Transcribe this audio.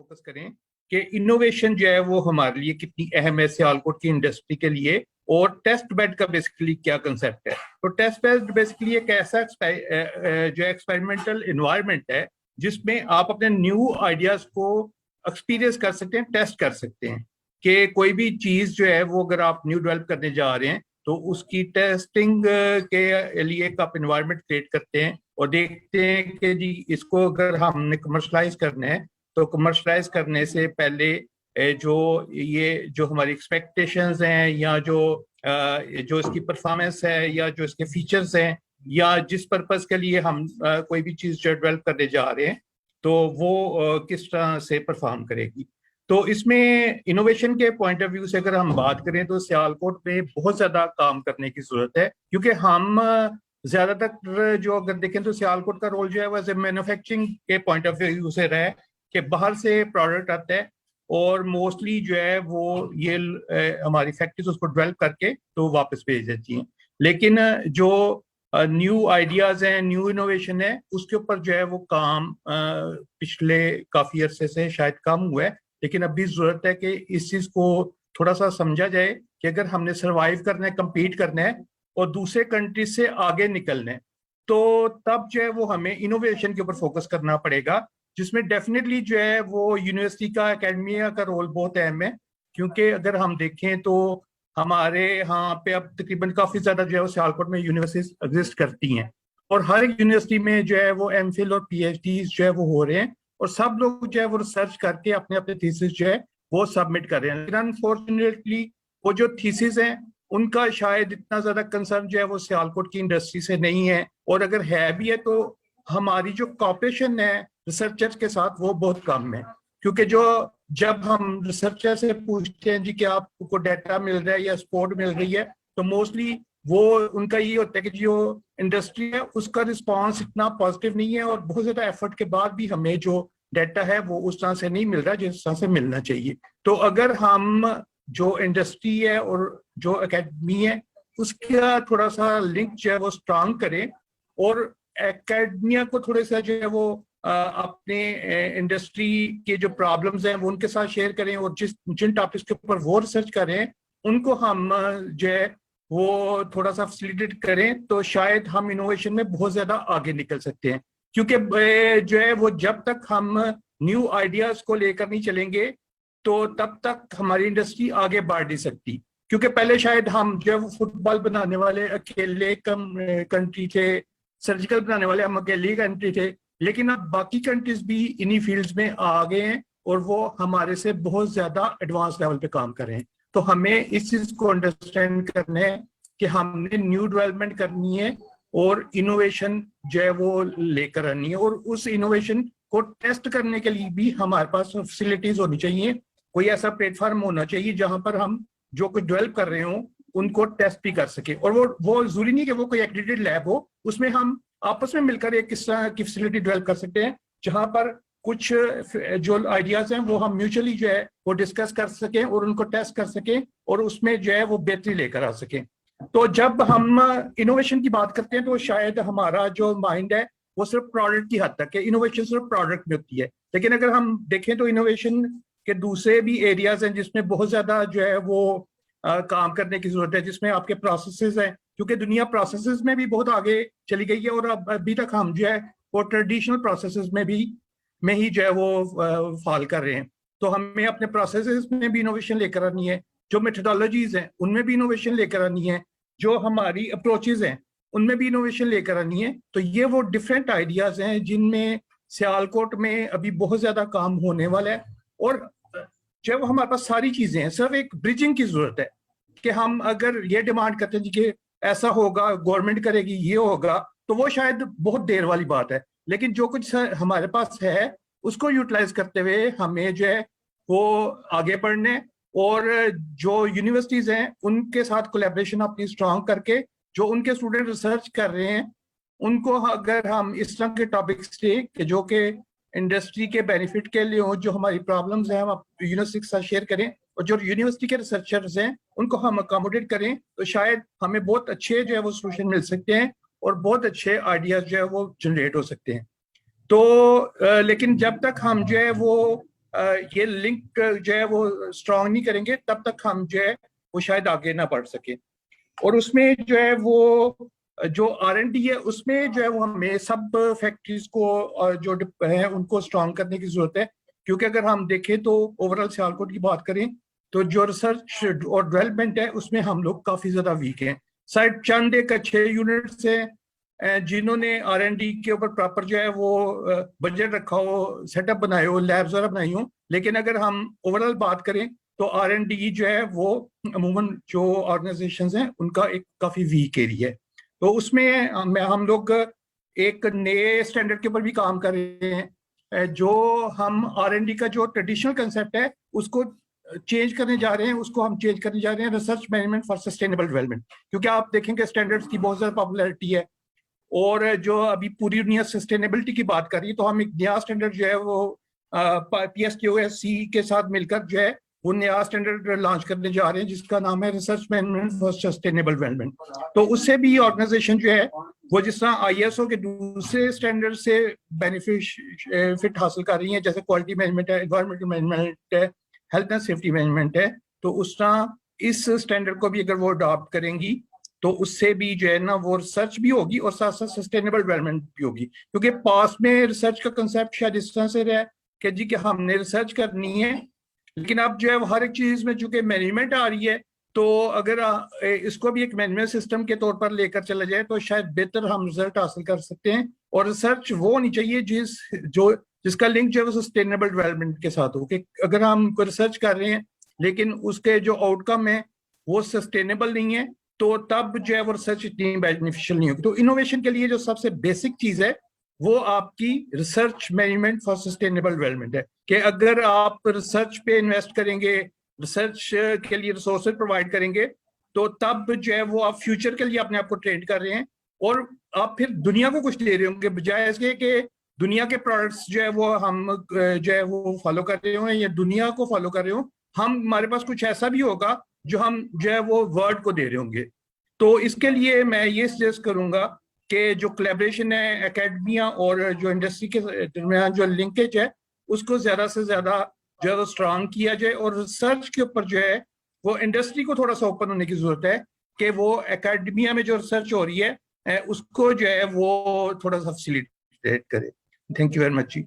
Focus करें कि innovation जो है वो हमारे लिए कितनी अहम है सियालकोट की इंडस्ट्री के लिए, और टेस्ट बेड का बेसिकली क्या कंसेप्ट है। तो टेस्ट बेड बेसिकली एक ऐसा जो एक्सपेरिमेंटल इन्वायरमेंट है जिसमें आप अपने न्यू आइडियाज को एक्सपीरियंस कर सकते हैं, टेस्ट कर सकते हैं कि कोई भी चीज जो है वो अगर आप न्यू डेवलप करने जा रहे हैं तो उसकी टेस्टिंग के लिए एक आप इन्वायरमेंट क्रिएट करते हैं और देखते हैं कि जी इसको अगर हमने कमर्शलाइज करना है तो कमर्शलाइज करने से पहले जो हमारी एक्सपेक्टेशंस हैं या जो इसकी परफॉर्मेंस है या जो इसके फीचर्स हैं या जिस पर्पस के लिए हम कोई भी चीज जो डेवलप करने जा रहे हैं तो वो किस तरह से परफॉर्म करेगी। तो इसमें इनोवेशन के पॉइंट ऑफ व्यू से अगर हम बात करें तो सियालकोट में बहुत ज्यादा काम करने की जरूरत है, क्योंकि हम ज्यादातर जो अगर देखें तो सियालकोट का रोल जो है वह मैन्युफैक्चरिंग के पॉइंट ऑफ व्यू से रहा है कि बाहर से प्रोडक्ट आता है और मोस्टली जो है वो ये हमारी फैक्ट्रीज उसको डेवलप करके तो वापस भेज देती हैं। लेकिन जो न्यू आइडियाज हैं, न्यू इनोवेशन है, उसके ऊपर जो है वो काम पिछले काफी अरसे से शायद कम हुआ है। लेकिन अभी जरूरत है कि इस चीज को थोड़ा सा समझा जाए कि अगर हमने सरवाइव करना है, compete करना है और दूसरे कंट्री से आगे निकलना है तो तब जो है वो हमें इनोवेशन के ऊपर फोकस करना पड़ेगा, जिसमें डेफिनेटली जो है वो यूनिवर्सिटी का, एकेडमिया का रोल बहुत अहम है। क्योंकि अगर हम देखें तो हमारे यहाँ पे अब तकरीबन काफी ज्यादा जो है वो सियालकोट में यूनिवर्सिटीज एग्जिस्ट करती हैं और हर एक यूनिवर्सिटी में जो है वो एमफिल और पीएचडी जो है वो हो रहे हैं और सब लोग जो है वो रिसर्च करके अपने अपने थीसिस जो है वो सबमिट कर रहे हैं। लेकिन अनफॉर्चुनेटली वो जो थीसिस हैं उनका शायद इतना ज्यादा कंसर्न जो है वो सियालकोट की इंडस्ट्री से नहीं है, और अगर है भी है तो हमारी जो कॉपरेशन है रिसर्चर्स के साथ वो बहुत कम है। क्योंकि जब हम रिसर्चर से पूछते हैं जी कि आपको डाटा मिल रहा है या सपोर्ट मिल रही है तो मोस्टली वो उनका ये होता है कि जो इंडस्ट्री है उसका रिस्पांस इतना पॉजिटिव नहीं है और बहुत ज्यादा एफर्ट के बाद भी हमें जो डाटा है वो उस तरह से नहीं मिल रहा जिस तरह से मिलना चाहिए। तो अगर हम जो इंडस्ट्री है और जो एकेडमी है उसका थोड़ा सा लिंक जो है वो स्ट्रांग करें और एकेडमिया को थोड़े सा जो है वो अपने इंडस्ट्री के जो प्रॉब्लम्स हैं वो उनके साथ शेयर करें और जिन टॉपिक्स के ऊपर वो रिसर्च करें उनको हम जो है वो थोड़ा सा फैसिलिटेट करें तो शायद हम इनोवेशन में बहुत ज्यादा आगे निकल सकते हैं। क्योंकि जो है वो जब तक हम न्यू आइडियाज को लेकर नहीं चलेंगे तो तब तक हमारी इंडस्ट्री आगे बढ़ नहीं सकती। क्योंकि पहले शायद हम जो है वो फुटबॉल बनाने वाले अकेले कंट्री थे, सर्जिकल बनाने वाले हम अकेले कंट्री थे, लेकिन अब बाकी कंट्रीज भी इन्हीं फील्ड्स में आ गए हैं और वो हमारे से बहुत ज्यादा एडवांस लेवल पे काम कर रहे हैं। तो हमें इस चीज को अंडरस्टैंड करना है कि हमने न्यू डेवलपमेंट करनी है और इनोवेशन जो है वो लेकर आनी है, और उस इनोवेशन को टेस्ट करने के लिए भी हमारे पास फैसिलिटीज होनी चाहिए। कोई ऐसा प्लेटफॉर्म होना चाहिए जहां पर हम जो कुछ डेवलप कर रहे हों उनको टेस्ट भी कर सके, और वो जरूरी नहीं कि वो कोई एक्रेडिटेड लैब हो, उसमें हम आपस में मिलकर एक किस तरह की फैसिलिटी डेवलप कर सकते हैं जहां पर कुछ जो आइडियाज हैं वो हम म्यूचुअली जो है वो डिस्कस कर सकें और उनको टेस्ट कर सकें और उसमें जो है वो बेहतरी लेकर आ सकें। तो जब हम इनोवेशन की बात करते हैं तो शायद हमारा जो माइंड है वो सिर्फ प्रोडक्ट की हद तक है, इनोवेशन सिर्फ प्रोडक्ट में होती है। लेकिन अगर हम देखें तो इनोवेशन के दूसरे भी एरियाज हैं जिसमें बहुत ज्यादा जो है वो काम करने की जरूरत है, जिसमें आपके प्रोसेसेस हैं, क्योंकि दुनिया प्रोसेसेस में भी बहुत आगे चली गई है और अब अभी तक हम जो है वो ट्रेडिशनल प्रोसेसेस में ही जो है वो फॉल कर रहे हैं। तो हमें अपने प्रोसेसेस में भी इनोवेशन लेकर आनी है, जो मेथोडोलॉजीज हैं उनमें भी इनोवेशन लेकर आनी है, जो हमारी अप्रोचेज हैं उनमें भी इनोवेशन लेकर आनी है। तो ये वो डिफरेंट आइडियाज हैं जिनमें सियालकोट में अभी बहुत ज्यादा काम होने वाला है, और जब हमारे पास सारी चीजें हैं सिर्फ एक ब्रिजिंग की जरूरत है कि हम अगर ये डिमांड करते हैं कि ऐसा होगा, गवर्नमेंट करेगी, ये होगा, तो वो शायद बहुत देर वाली बात है। लेकिन जो कुछ हमारे पास है उसको यूटिलाइज करते हुए हमें जो है वो आगे बढ़ने, और जो यूनिवर्सिटीज हैं उनके साथ कोलैबोरेशन अपनी स्ट्रांग करके जो उनके स्टूडेंट रिसर्च कर रहे हैं उनको अगर हम इस तरह के टॉपिक्स लें जो कि इंडस्ट्री के बेनिफिट के लिए हो, जो हमारी प्रॉब्लम्स हैं हम यूनिवर्सिटी के साथ शेयर करें और जो यूनिवर्सिटी के रिसर्चर्स हैं उनको हम अकोमोडेट करें, तो शायद हमें बहुत अच्छे जो है वो सोल्यूशन मिल सकते हैं और बहुत अच्छे आइडियाज जो है वो जनरेट हो सकते हैं। तो लेकिन जब तक हम जो है वो ये लिंक जो है वो स्ट्रांग नहीं करेंगे तब तक हम जो है वो शायद आगे ना बढ़ सके। और उसमें जो है वो जो R&D है उसमें जो है वो हमें सब फैक्ट्रीज को जो है उनको स्ट्रांग करने की जरूरत है, क्योंकि अगर हम देखें तो ओवरऑल सियालकोट की बात करें तो जो रिसर्च और डेवलपमेंट है उसमें हम लोग काफी ज्यादा वीक हैं। शायद चंद एक अच्छे यूनिट्स हैं जिन्होंने R&D के ऊपर प्रॉपर जो है वो बजट रखा हो, सेटअप बनाए हो, लैब्स वगैरह बनाई हो, लेकिन अगर हम ओवरऑल बात करें तो R&D जो है वो अमूमन जो ऑर्गेनाइजेशंस हैं उनका एक काफी वीक एरिया है। तो उसमें हम लोग एक नए स्टैंडर्ड के ऊपर भी काम कर रहे हैं, जो हम R&D का जो ट्रेडिशनल कंसेप्ट है उसको चेंज करने जा रहे हैं, उसको हम चेंज करने जा रहे हैं research management for sustainable development. क्योंकि आप देखेंगे स्टैंडर्ड्स की बहुत ज्यादा पॉपुलैरिटी है और जो अभी पूरी दुनिया सस्टेनेबिलिटी की बात कर रही है, तो हम एक नया स्टैंडर्ड जो है वो PSQSC के साथ मिलकर जो है वो नया स्टैंडर्ड लॉन्च करने जा रहे हैं जिसका नाम है research management for sustainable development. तो उससे भी ऑर्गेनाइजेशन जो है वो जिस तरह ISO के दूसरे स्टैंडर्ड से बेनिफिट हासिल कर रही है, जैसे क्वालिटी मैनेजमेंट है, एनवायरमेंटल मैनेजमेंट है, हेल्थ एंड सेफ्टी मैनेजमेंट है, तो उस तरह इस स्टैंडर्ड को भी अगर वो अडॉप्ट करेंगी तो उससे भी जो है ना वो रिसर्च भी होगी और साथ साथ सस्टेनेबल डेवलपमेंट भी होगी। क्योंकि पास में रिसर्च का कंसेप्ट शायद इस तरह से रहा है कि जी कि हमने रिसर्च करनी है, लेकिन अब जो है हर एक चीज में चूंकि मैनेजमेंट आ रही है, तो अगर इसको भी एक मैनेजमेंट सिस्टम के तौर पर लेकर चला जाए तो शायद बेहतर हम रिजल्ट हासिल कर सकते हैं। और रिसर्च वो होनी चाहिए जिसका लिंक जो है वो सस्टेनेबल डेवलपमेंट के साथ हो, कि अगर हम कोई रिसर्च कर रहे हैं लेकिन उसके जो आउटकम है वो सस्टेनेबल नहीं है तो तब जो है वो रिसर्च इतनी बेनिफिशियल नहीं होगी। तो इनोवेशन के लिए जो सबसे बेसिक चीज है वो आपकी research management for sustainable development है, कि अगर आप रिसर्च पे इन्वेस्ट करेंगे, रिसर्च के लिए रिसोर्सेज प्रोवाइड करेंगे, तो तब जो है वो आप फ्यूचर के लिए अपने आप को ट्रेन कर रहे हैं और आप फिर दुनिया को कुछ दे रहे होंगे, बजाय इसके कि दुनिया के प्रोडक्ट्स जो है वो हम जो है वो फॉलो कर रहे हो या दुनिया को फॉलो कर रहे हो। हमारे पास कुछ ऐसा भी होगा जो हम जो है वो वर्ल्ड को दे रहे होंगे। तो इसके लिए मैं ये सजेस्ट करूंगा कि जो कोलैबोरेशन है एकेडमिया और जो इंडस्ट्री के दरमियान जो लिंकेज है उसको ज्यादा से ज्यादा जो है वो स्ट्रांग किया जाए और रिसर्च के ऊपर जो है वो इंडस्ट्री को थोड़ा सा ओपन होने की जरूरत है कि वो एकेडमिया में जो रिसर्च हो रही है उसको जो है वो थोड़ा सा फैसिलिटेट करे। Thank you very much ji.